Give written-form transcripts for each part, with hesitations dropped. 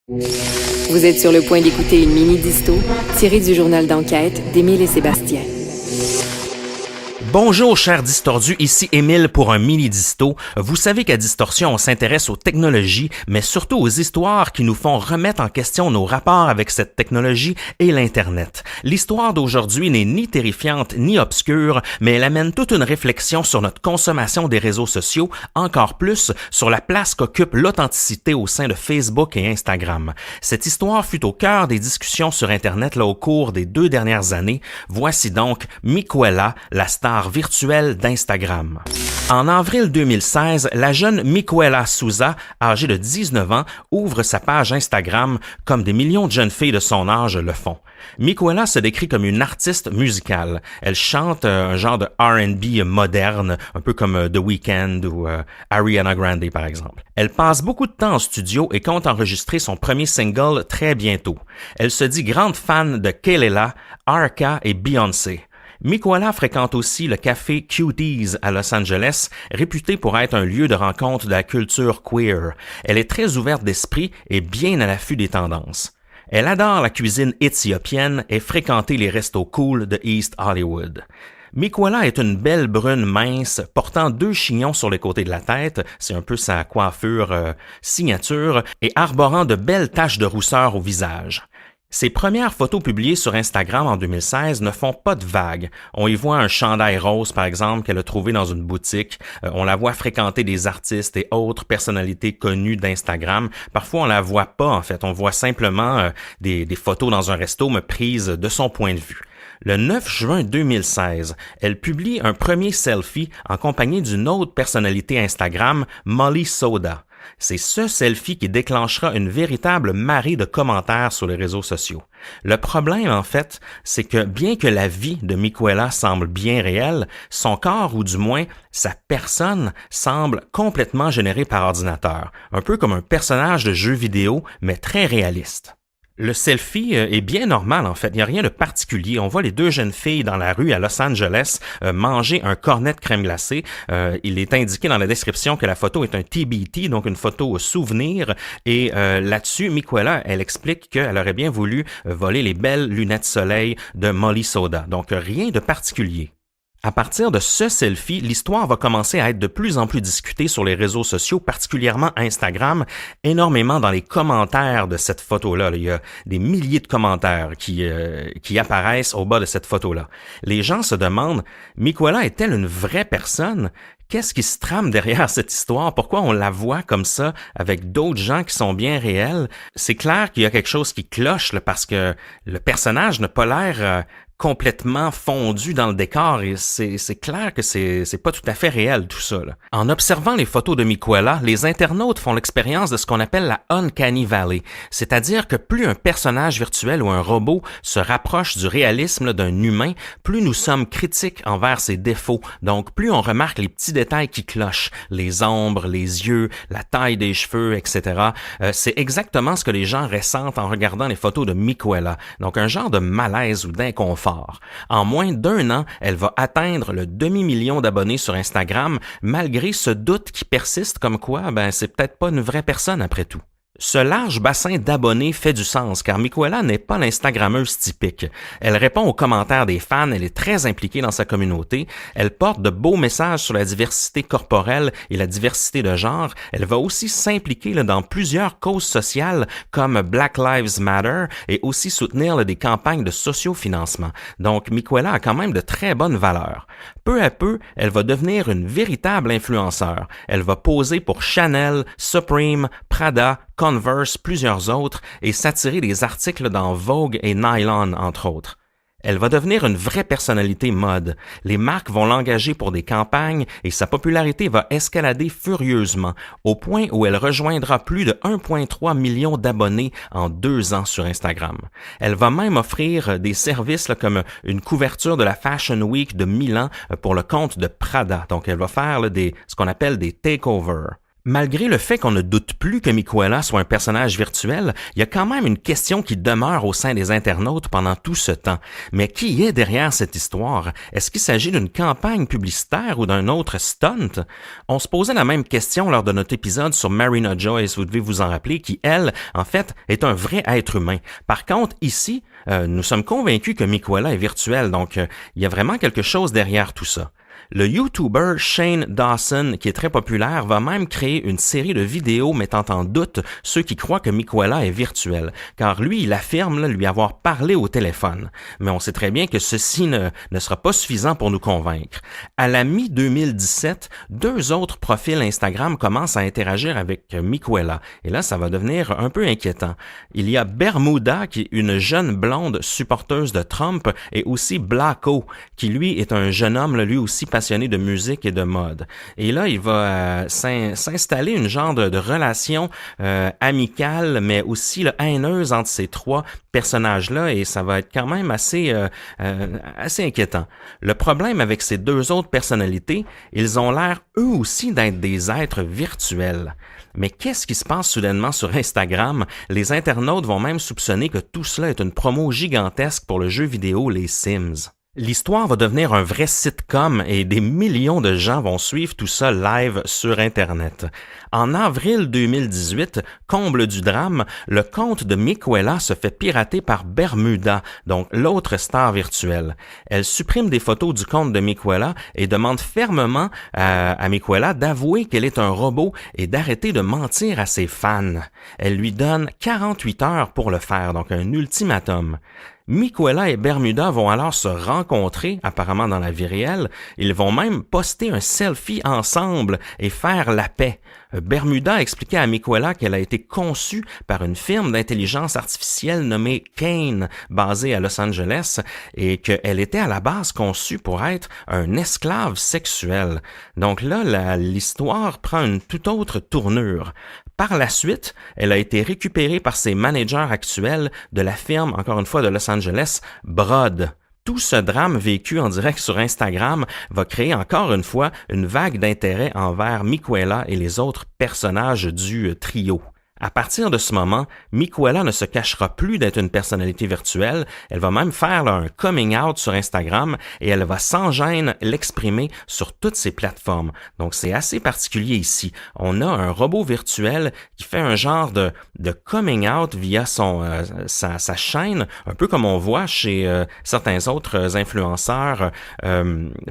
Vous êtes sur le point d'écouter une mini-disto tirée du journal d'enquête d'Émile et Sébastien. Bonjour chers distordus, ici Émile pour un mini-disto. Vous savez qu'à Distorsion, on s'intéresse aux technologies, mais surtout aux histoires qui nous font remettre en question nos rapports avec cette technologie et l'Internet. L'histoire d'aujourd'hui n'est ni terrifiante ni obscure, mais elle amène toute une réflexion sur notre consommation des réseaux sociaux, encore plus sur la place qu'occupe l'authenticité au sein de Facebook et Instagram. Cette histoire fut au cœur des discussions sur Internet au cours des 2 dernières années. Voici donc Miquela, la star virtuelle d'Instagram. En avril 2016, la jeune Miquela Souza, âgée de 19 ans, ouvre sa page Instagram comme des millions de jeunes filles de son âge le font. Miquela se décrit comme une artiste musicale. Elle chante un genre de R&B moderne, un peu comme The Weeknd ou Ariana Grande par exemple. Elle passe beaucoup de temps en studio et compte enregistrer son premier single très bientôt. Elle se dit grande fan de Kelela, Arca et Beyoncé. Miquela fréquente aussi le café Cuties à Los Angeles, réputé pour être un lieu de rencontre de la culture queer. Elle est très ouverte d'esprit et bien à l'affût des tendances. Elle adore la cuisine éthiopienne et fréquenter les restos cool de East Hollywood. Miquela est une belle brune mince, portant 2 chignons sur les côtés de la tête, c'est un peu sa coiffure signature, et arborant de belles taches de rousseur au visage. Ses premières photos publiées sur Instagram en 2016 ne font pas de vagues. On y voit un chandail rose, par exemple, qu'elle a trouvé dans une boutique. On la voit fréquenter des artistes et autres personnalités connues d'Instagram. Parfois, on la voit pas, en fait. On voit simplement des photos dans un resto, mais prises de son point de vue. Le 9 juin 2016, elle publie un premier selfie en compagnie d'une autre personnalité Instagram, Molly Soda. C'est ce selfie qui déclenchera une véritable marée de commentaires sur les réseaux sociaux. Le problème, en fait, c'est que bien que la vie de Miquela semble bien réelle, son corps, ou du moins sa personne, semble complètement générée par ordinateur, un peu comme un personnage de jeu vidéo, mais très réaliste. Le selfie est bien normal en fait, il n'y a rien de particulier. On voit les 2 jeunes filles dans la rue à Los Angeles manger un cornet de crème glacée. Il est indiqué dans la description que la photo est un TBT, donc une photo souvenir. Et là-dessus, Miquela, elle explique qu'elle aurait bien voulu voler les belles lunettes soleil de Molly Soda. Donc rien de particulier. À partir de ce selfie, l'histoire va commencer à être de plus en plus discutée sur les réseaux sociaux, particulièrement Instagram, énormément dans les commentaires de cette photo-là. Il y a des milliers de commentaires qui apparaissent au bas de cette photo-là. Les gens se demandent, Miquela est-elle une vraie personne? Qu'est-ce qui se trame derrière cette histoire? Pourquoi on la voit comme ça avec d'autres gens qui sont bien réels? C'est clair qu'il y a quelque chose qui cloche là, parce que le personnage n'a pas l'air complètement fondu dans le décor et c'est clair que c'est pas tout à fait réel tout ça. Là. En observant les photos de Miquela, les internautes font l'expérience de ce qu'on appelle la Uncanny Valley, c'est-à-dire que plus un personnage virtuel ou un robot se rapproche du réalisme d'un humain, plus nous sommes critiques envers ses défauts. Donc plus on remarque les petits détails qui clochent, les ombres, les yeux, la taille des cheveux, etc. C'est exactement ce que les gens ressentent en regardant les photos de Miquela. Donc un genre de malaise ou d'inconfort. En moins d'1 an, elle va atteindre le demi-million d'abonnés sur Instagram, malgré ce doute qui persiste comme quoi, c'est peut-être pas une vraie personne après tout. Ce large bassin d'abonnés fait du sens car Miquela n'est pas l'instagrammeuse typique. Elle répond aux commentaires des fans, elle est très impliquée dans sa communauté, elle porte de beaux messages sur la diversité corporelle et la diversité de genre, elle va aussi s'impliquer dans plusieurs causes sociales comme Black Lives Matter et aussi soutenir des campagnes de sociofinancement. Donc Miquela a quand même de très bonnes valeurs. Peu à peu, elle va devenir une véritable influenceur. Elle va poser pour Chanel, Supreme, Prada, Converse, plusieurs autres, et s'attirer des articles dans Vogue et Nylon, entre autres. Elle va devenir une vraie personnalité mode. Les marques vont l'engager pour des campagnes et sa popularité va escalader furieusement, au point où elle rejoindra plus de 1,3 million d'abonnés en 2 ans sur Instagram. Elle va même offrir des services comme une couverture de la Fashion Week de Milan pour le compte de Prada. Donc elle va faire ce qu'on appelle des takeovers. Malgré le fait qu'on ne doute plus que Miquela soit un personnage virtuel, il y a quand même une question qui demeure au sein des internautes pendant tout ce temps. Mais qui est derrière cette histoire? Est-ce qu'il s'agit d'une campagne publicitaire ou d'un autre stunt? On se posait la même question lors de notre épisode sur Marina Joyce, vous devez vous en rappeler, qui, elle, en fait, est un vrai être humain. Par contre, ici, nous sommes convaincus que Miquela est virtuel, donc il y a vraiment quelque chose derrière tout ça. Le YouTuber Shane Dawson, qui est très populaire, va même créer une série de vidéos mettant en doute ceux qui croient que Miquela est virtuel, car lui, il affirme lui avoir parlé au téléphone. Mais on sait très bien que ceci ne sera pas suffisant pour nous convaincre. À la mi-2017, 2 autres profils Instagram commencent à interagir avec Miquela, et là, ça va devenir un peu inquiétant. Il y a Bermuda, qui est une jeune blonde supporteuse de Trump, et aussi Blacko, qui lui est un jeune homme, lui aussi passionné de musique et de mode. Et là, il va s'installer une genre de relation amicale, mais aussi haineuse entre ces 3 personnages-là, et ça va être quand même assez inquiétant. Le problème avec ces 2 autres personnalités, ils ont l'air eux aussi d'être des êtres virtuels. Mais qu'est-ce qui se passe soudainement sur Instagram? Les internautes vont même soupçonner que tout cela est une promo gigantesque pour le jeu vidéo Les Sims. L'histoire va devenir un vrai sitcom et des millions de gens vont suivre tout ça live sur Internet. En avril 2018, comble du drame, le compte de Miquela se fait pirater par Bermuda, donc l'autre star virtuelle. Elle supprime des photos du compte de Miquela et demande fermement à Miquela d'avouer qu'elle est un robot et d'arrêter de mentir à ses fans. Elle lui donne 48 heures pour le faire, donc un ultimatum. Miquela et Bermuda vont alors se rencontrer, apparemment dans la vie réelle. Ils vont même poster un selfie ensemble et faire la paix. Bermuda a expliqué à Miquela qu'elle a été conçue par une firme d'intelligence artificielle nommée Kane, basée à Los Angeles, et qu'elle était à la base conçue pour être un esclave sexuel. Donc là, l'histoire prend une toute autre tournure. Par la suite, elle a été récupérée par ses managers actuels de la firme, encore une fois de Los Angeles, Broad. Tout ce drame vécu en direct sur Instagram va créer encore une fois une vague d'intérêt envers Miquela et les autres personnages du trio. À partir de ce moment, Miquela ne se cachera plus d'être une personnalité virtuelle, elle va même faire un coming out sur Instagram et elle va sans gêne l'exprimer sur toutes ses plateformes. Donc c'est assez particulier ici. On a un robot virtuel qui fait un genre de coming out via sa chaîne, un peu comme on voit chez certains autres influenceurs,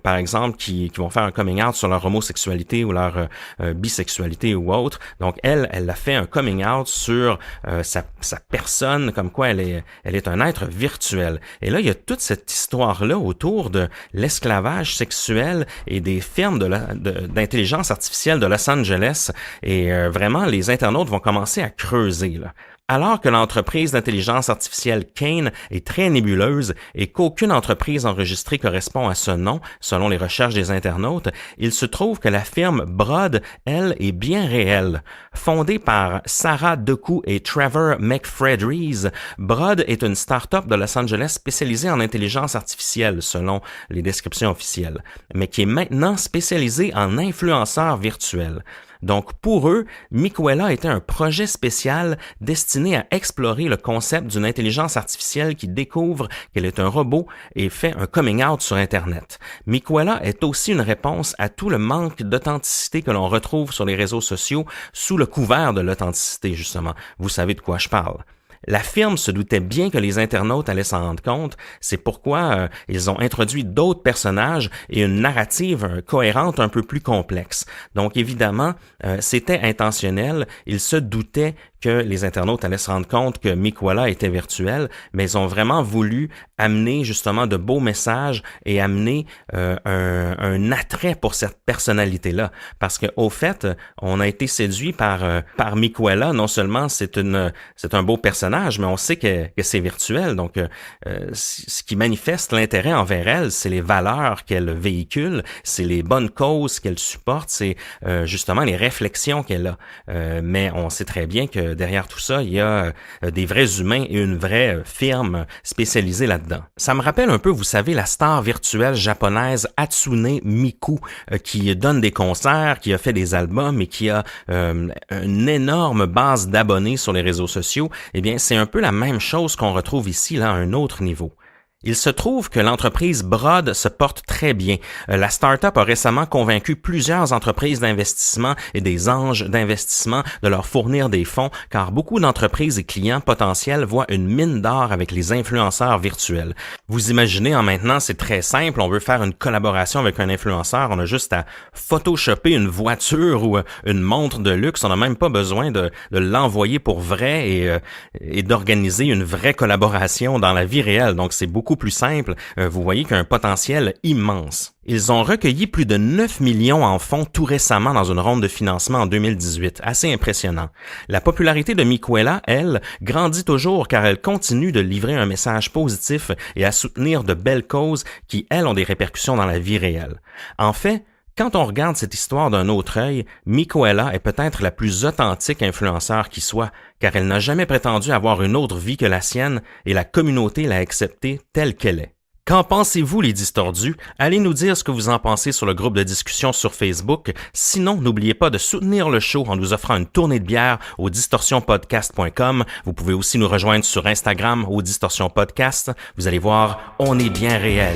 par exemple, qui vont faire un coming out sur leur homosexualité ou leur bisexualité ou autre. Donc elle a fait un coming out sur sa personne, comme quoi elle est un être virtuel. Et là, il y a toute cette histoire-là autour de l'esclavage sexuel et des firmes d'intelligence artificielle de Los Angeles. Et vraiment, les internautes vont commencer à creuser, là. Alors que l'entreprise d'intelligence artificielle Kane est très nébuleuse et qu'aucune entreprise enregistrée correspond à ce nom, selon les recherches des internautes, il se trouve que la firme Broad, elle, est bien réelle. Fondée par Sarah Decoux et Trevor McFredries, Broad est une start-up de Los Angeles spécialisée en intelligence artificielle, selon les descriptions officielles, mais qui est maintenant spécialisée en influenceurs virtuels. Donc, pour eux, Miquela était un projet spécial destiné à explorer le concept d'une intelligence artificielle qui découvre qu'elle est un robot et fait un coming out sur Internet. Miquela est aussi une réponse à tout le manque d'authenticité que l'on retrouve sur les réseaux sociaux sous le couvert de l'authenticité, justement. Vous savez de quoi je parle. La firme se doutait bien que les internautes allaient s'en rendre compte, c'est pourquoi ils ont introduit d'autres personnages et une narrative cohérente un peu plus complexe. Donc évidemment, c'était intentionnel, ils se doutaient que les internautes allaient se rendre compte que Miquela était virtuel, mais ils ont vraiment voulu amener justement de beaux messages et amener un attrait pour cette personnalité-là. Parce que au fait, on a été séduit par Miquela. Non seulement c'est un beau personnage, mais on sait que c'est virtuel. Donc, ce qui manifeste l'intérêt envers elle, c'est les valeurs qu'elle véhicule, c'est les bonnes causes qu'elle supporte, c'est justement les réflexions qu'elle a. Mais on sait très bien que derrière tout ça, il y a des vrais humains et une vraie firme spécialisée là-dedans. Ça me rappelle un peu, vous savez, la star virtuelle japonaise Hatsune Miku qui donne des concerts, qui a fait des albums et qui a une énorme base d'abonnés sur les réseaux sociaux. Eh bien, c'est un peu la même chose qu'on retrouve ici, là, à un autre niveau. Il se trouve que l'entreprise Broad se porte très bien. La start-up a récemment convaincu plusieurs entreprises d'investissement et des anges d'investissement de leur fournir des fonds, car beaucoup d'entreprises et clients potentiels voient une mine d'or avec les influenceurs virtuels. Vous imaginez, en maintenant, c'est très simple, on veut faire une collaboration avec un influenceur, on a juste à photoshopper une voiture ou une montre de luxe, on n'a même pas besoin de l'envoyer pour vrai et d'organiser une vraie collaboration dans la vie réelle. Donc c'est beaucoup plus simple, vous voyez qu'il y a un potentiel immense. Ils ont recueilli plus de 9 millions en fonds tout récemment dans une ronde de financement en 2018, assez impressionnant. La popularité de Miquela, elle, grandit toujours car elle continue de livrer un message positif et à soutenir de belles causes qui, elles, ont des répercussions dans la vie réelle. En fait, quand on regarde cette histoire d'un autre œil, Miquela est peut-être la plus authentique influenceur qui soit, car elle n'a jamais prétendu avoir une autre vie que la sienne et la communauté l'a acceptée telle qu'elle est. Qu'en pensez-vous, les distordus? Allez nous dire ce que vous en pensez sur le groupe de discussion sur Facebook. Sinon, n'oubliez pas de soutenir le show en nous offrant une tournée de bière au distorsionpodcast.com. Vous pouvez aussi nous rejoindre sur Instagram au Distorsion Podcast. Vous allez voir, on est bien réel.